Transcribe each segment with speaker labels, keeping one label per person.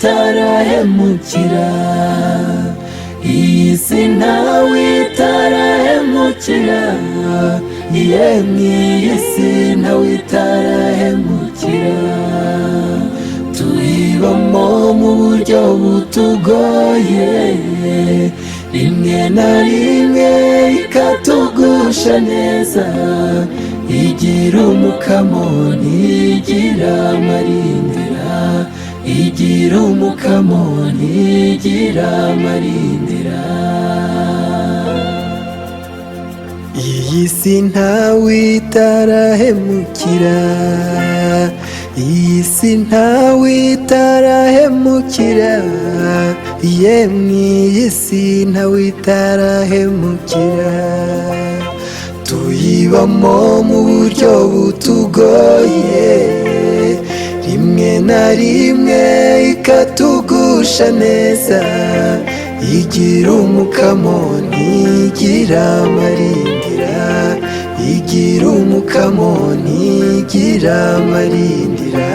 Speaker 1: itarahemukira, iyi si ntawe itarahemukira, yemwe iyi si ntawe itarahemukira. Tuyibamo mu buryo butugoye, rimwe na rimwe ikatugusha neza, igira umukamo ntigira amarindira, igira umukamo ntigira amarindira. Iyi si ntawe itarahemukira, iyi si ntawe itarahemukira, yemwe iyi si ntawe itarahemukira. Tuyibamo mu buryo butugoye, rimwe na rimwe ikatugusha neza, igira umukamo ntigira amarindira, igira umukamo ntigira amarindira.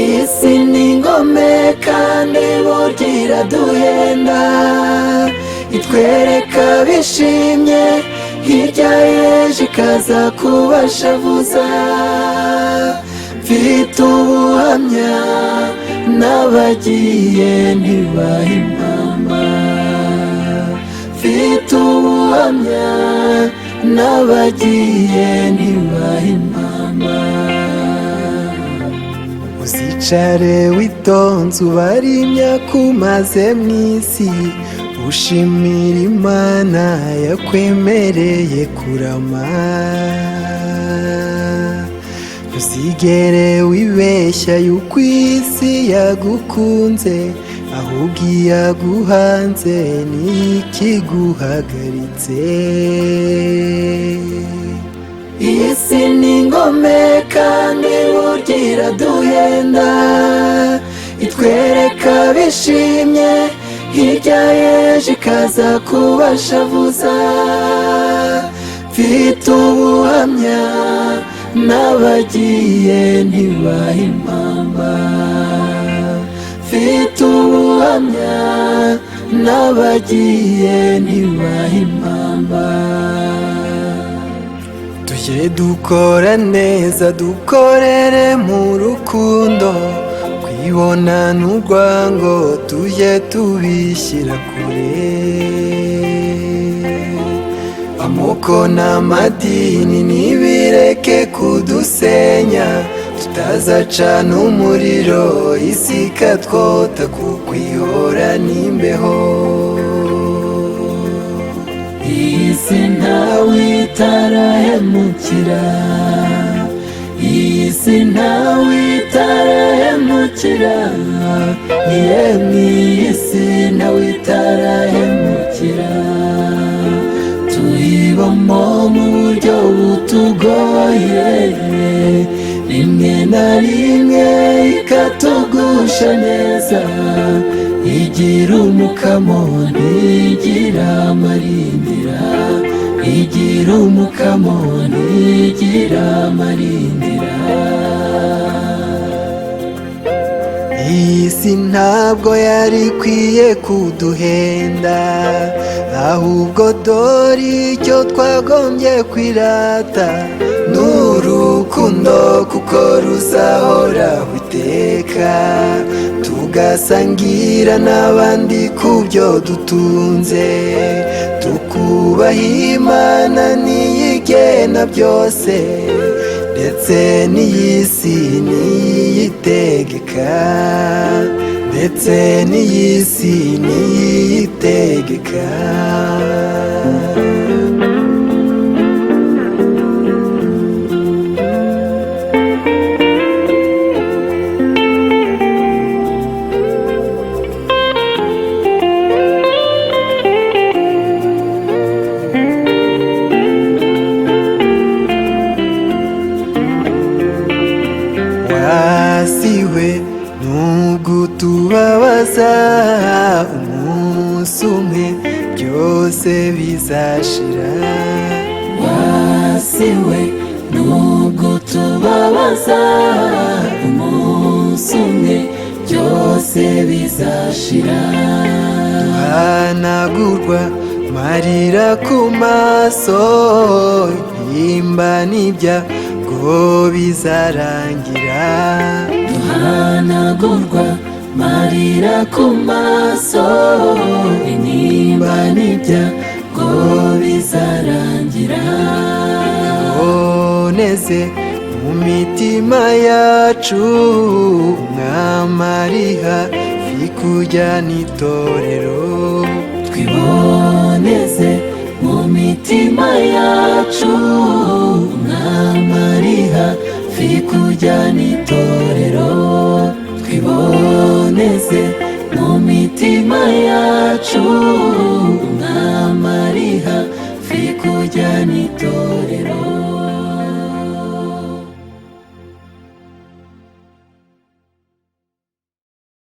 Speaker 1: Isi ni ingome kandi burya iraduhenda, itwereka bishimye, hirya y'ejo ikaza kubashavuza. Mfite ubuhamya n'abagiye ntibaha impamba, mfite ubuhamya n'abagiye ntibaha impamba. Uzicare witonze ubare imyaka umaze mu isi, ushimira Imana yakwemereye kurama. Ntuzigere wibeshya yuko isi yagukunze, ahubwo iyaguhanze n'ikiguhagaritse. Isi ni ingome kandi burya iraduhenda, itwereka bishimye, hirya y'ejo ikaza kubashavuza. Mfite ubuhamya n'abagiye ntibaha impamba, mfite ubuhamya n'abagiye ntibaha impamba. Tujye dukora neza, dukorere mu rukundo, kwibona n'urwango tujye tubishyira kure. Amoko n'amadini nibireke kudusenya, tutazacana umuriro isi ikatwota, kuko ihorana imbeho. Iyi si ntawe itarahemukira, iyi si ntawe itarahemukira, yemwe iyi si ntawe itarahemukira. Tuyibamo mu buryo butugoye, rimwe na rimwe ikatugusha neza, igira umukamo ntigira amarindira, igira umukamo ntigira amarindira. Iyi si ntabwo yari ikwiye kuduhenda, ahubwo dore icyo twagombye kwirata, n'urukundo kuko ruzahoraho iteka, tugasangira n'abandi ku byo dutunze, tukubaha Imana niyigena byose, ndetse n'iyi si niyitegeka, ndetse n'iyi si niyitegeka. Wasiwe n'ugutubabaza, umunsi umwe byose bizashira. Wasiwe n'ugutubabaza, umunsi
Speaker 2: umwe byose bizashira.
Speaker 1: duhanagurwa marira ku maso, intimba n'ibyago bizarangira.
Speaker 2: duhanagurwa marira ku maso, intimba n'ibyago bizarangira.
Speaker 1: Boneze mu mitima yacu, umwami ari hafi kujyana itorero.
Speaker 2: twiboneze mu mitima yacu, umwami ari hafi kujyana itorero. twiboneze mu mitima yacu,